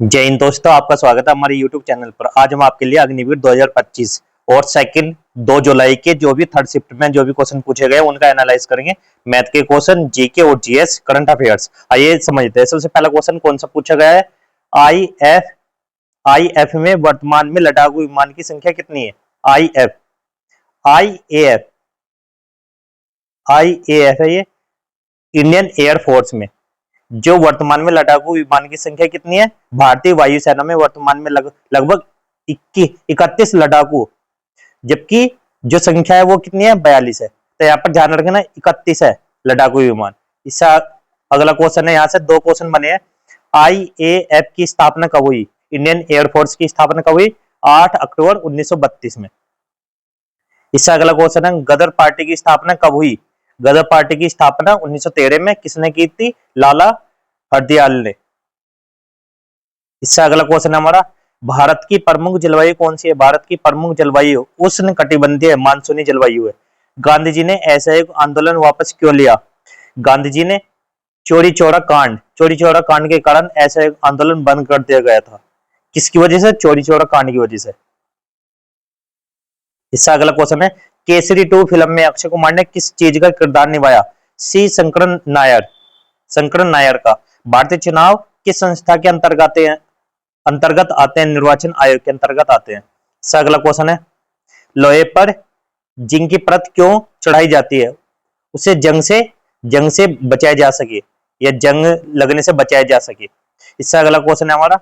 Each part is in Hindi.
जय हिंद दोस्तों, आपका स्वागत है हमारे YouTube चैनल पर। आज हम आपके लिए अग्निवीर 2025 और सेकंड 2 जुलाई के जो भी थर्ड शिफ्ट में जो भी क्वेश्चन पूछे गए उनका एनालाइज करेंगे। मैथ के क्वेश्चन, जीके और जीएस, करंट अफेयर्स। आइए समझते हैं। सबसे पहला क्वेश्चन कौन सा पूछा गया है? आईएफ में वर्तमान में लड़ाकू विमान की संख्या कितनी है? आईएएफ आईएएफ है ये इंडियन एयरफोर्स में। जो वर्तमान में लड़ाकू विमान की संख्या कितनी है? भारतीय वायुसेना में वर्तमान में लगभग 31 लड़ाकू, जबकि जो संख्या है वो कितनी है? 42 है। तो यहाँ पर ध्यान रखना 31 है लड़ाकू विमान। इससे अगला क्वेश्चन है, यहाँ से दो क्वेश्चन बने हैं। आईएएफ की स्थापना कब हुई? इंडियन एयरफोर्स की स्थापना कब हुई? 8 अक्टूबर 1932 में। इससे अगला क्वेश्चन है, गदर पार्टी की स्थापना कब हुई? गदर पार्टी की स्थापना 1913 में किसने की थी? लाला हरदयाल ने। इससे अगला क्वेश्चन है हमारा, भारत की प्रमुख जलवायु कौन सी है? भारत की प्रमुख जलवायु उष्ण कटिबंधीय मानसूनी जलवायु है। गांधी जी ने ऐसा एक आंदोलन वापस क्यों लिया? गांधी जी ने चोरी चौरा कांड के कारण ऐसा एक आंदोलन बंद कर दिया गया था। किसकी वजह से? चोरी चौरा कांड की वजह से। इससे अगला क्वेश्चन है, केसरी 2 फिल्म में अक्षय कुमार ने किस चीज का किरदार निभाया? सी शंकरन नायर का। भारतीय चुनाव किस संस्था के अंतर्गत आते हैं? निर्वाचन आयोग के अंतर्गत आते हैं। इससे अगला क्वेश्चन है, लोहे पर जिंक की परत क्यों चढ़ाई जाती है? उसे जंग से बचाया जा सके या जंग लगने से बचाया जा सके। इससे अगला क्वेश्चन है हमारा,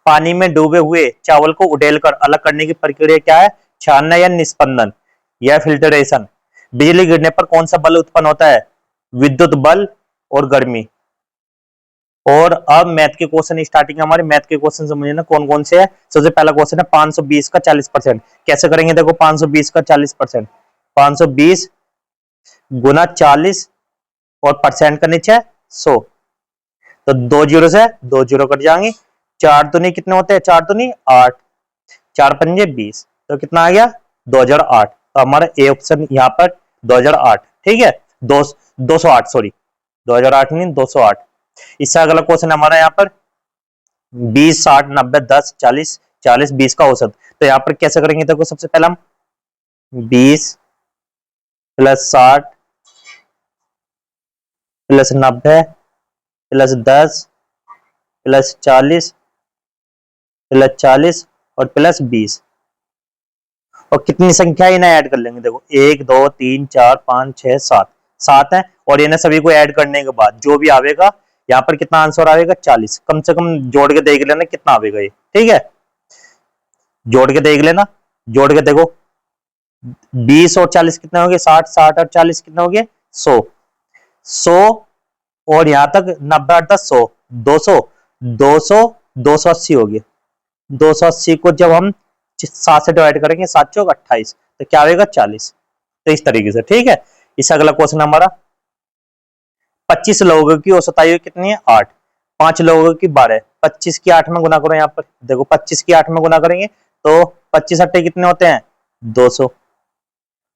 पानी में डूबे हुए चावल को उड़ेलकर अलग करने की प्रक्रिया क्या है? छानना या निस्पंदन या फिल्टरेशन। बिजली गिरने पर कौन सा बल उत्पन्न होता है? विद्युत बल और गर्मी। और अब मैथ के क्वेश्चन स्टार्टिंग, हमारे मैथ के क्वेश्चन समझिए ना कौन कौन से है। सबसे पहला क्वेश्चन है 520 का 40%। कैसे करेंगे? देखो 520 का 40%, 520 गुना 40 और परसेंट का नीचे 100, तो 2 जीरो से 2 जीरो कट जाएंगे। 4 दूनी कितने होते हैं? 4 दूनी 8, 4 पंजे 20, तो कितना आ गया? 2008। तो हमारा ए ऑप्शन यहाँ पर 2008, ठीक है। 208, सॉरी 2008 नहीं 208। इससे अगला क्वेश्चन हमारा यहाँ पर 20 60 90 10 40 40 20 का औसत। तो यहाँ पर कैसे करेंगे? देखो सबसे पहले हम 20 plus 60 plus 90 plus 10 plus 40 plus 40 और प्लस 20, और कितनी संख्या इन्हें ऐड कर लेंगे। देखो 1 2 3 4 5 6 7, 7 है। और इन्हें सभी को ऐड करने के बाद जो भी आवेगा यहाँ पर कितना आंसर आएगा? 40। कम से कम जोड़ के देख लेना कितना आवेगा ये, ठीक है। जोड़ के देख लेना, जोड़ के देखो 20 और 40 कितने हो गए? 60, 60 और 40 कितने हो गए? 100, 100 और यहाँ तक 90 और 10 100, 200, 200 280 हो गए। 280 को जब हम 7 से डिवाइड करेंगे, 7 चौक 28, तो क्या आएगा? 40। तो इस तरीके से, ठीक है। इस अगला क्वेश्चन हमारा, 25 लोगों की औसत आयु कितनी है? 8। 5 लोगों की 12, 25 की 8 में गुना करो। यहाँ पर देखो 25 की 8 में गुना करेंगे तो 25 अट्ठे कितने होते हैं? 200।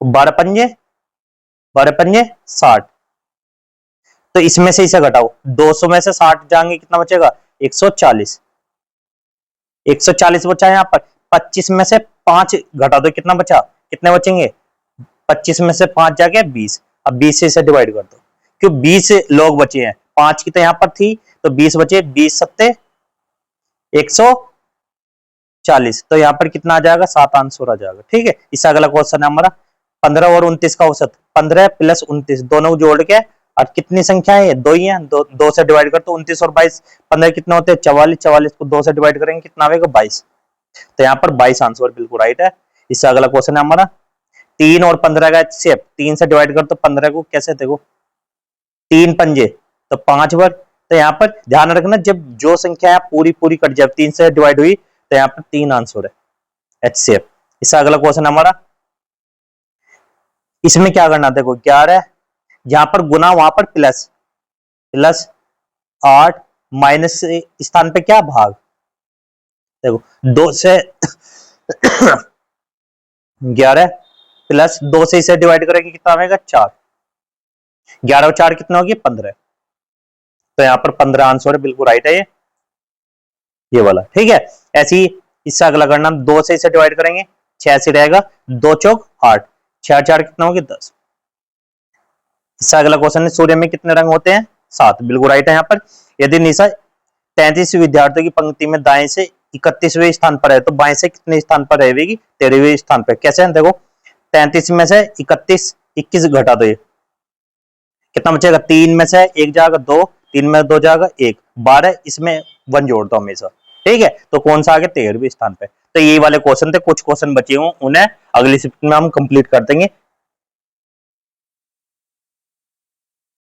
12 पंजे 60, तो इसमें से इसे घटाओ, 200 में से 60 जाएंगे कितना बचेगा? 140। 140 बचा यहाँ पर। 25 में से 5 घटा दो, कितना बचा? कितने बचेंगे? 25 में से 5 जाके 20। अब 20 से इसे डिवाइड कर दो, क्यों 20 लोग बचे हैं। 5 की तो यहाँ पर थी, तो 20 बचे। 20 सत्ते 140, तो यहाँ पर कितना आ जाएगा? 7 आंसर आ जाएगा, ठीक है। इससे अगला क्वेश्चन है हमारा, 15 और 29 का औसत। 15 प्लस 29 दोनों को जोड़ के, और कितनी संख्या है? 2 ही है। 2 से डिवाइड कर तो 29 और 22, 15 कितने होते हैं? 44, 44 को 2 से डिवाइड करेंगे कितना आएगा? 22। तो यहाँ पर 22 आंसर बिल्कुल राइट है। इससे अगला क्वेश्चन है हमारा, 3 और 15 का HCF। 3 से डिवाइड कर तो 15 को कैसे? देखो 3 पंजे तो 5 बार। तो यहाँ पर ध्यान रखना, जब जो संख्या पूरी पूरी कट जाए 3 से डिवाइड हुई, तो यहाँ पर 3 आंसर है HCF। इससे अगला क्वेश्चन हमारा, इसमें क्या करना? देखो 11 जहां पर गुना वहां पर प्लस, प्लस 8 माइनस स्थान पे क्या? भाग। देखो 2 से 11 प्लस 2 से इसे डिवाइड करेंगे कितना आएगा? 4। 11 और 4 कितना होगी? 15। तो यहाँ पर 15 आंसर है, बिल्कुल राइट है ये। ये वाला, ठीक है। ऐसे ही इससे अगला करना, 2 से इसे डिवाइड करेंगे, 6 से रहेगा, 2 चौक 8, 6 4 कितना हो गया 10। इससे अगला क्वेश्चन है, सूर्य में कितने रंग होते हैं? 7, बिल्कुल राइट है यहाँ पर। यदि निशा 33 विद्यार्थियों की पंक्ति में दाएं से 31वें स्थान पर है, तो बाएं से कितने स्थान पर रहेगी? 13वें स्थान पर। कैसे है देखो, 33 में से 31 21 घटा दो, ये कितना बचेगा? 3 में से 1 जाएगा 2, 3 में 2 जाएगा 1, 12, इसमें 1 जोड़ दो हमेशा, ठीक है। तो कौन सा आ गया? 13वें स्थान पे। तो यही वाले क्वेश्चन थे, कुछ क्वेश्चन बचे हुए उन्हें अगली शिफ्ट में हम कंप्लीट कर देंगे।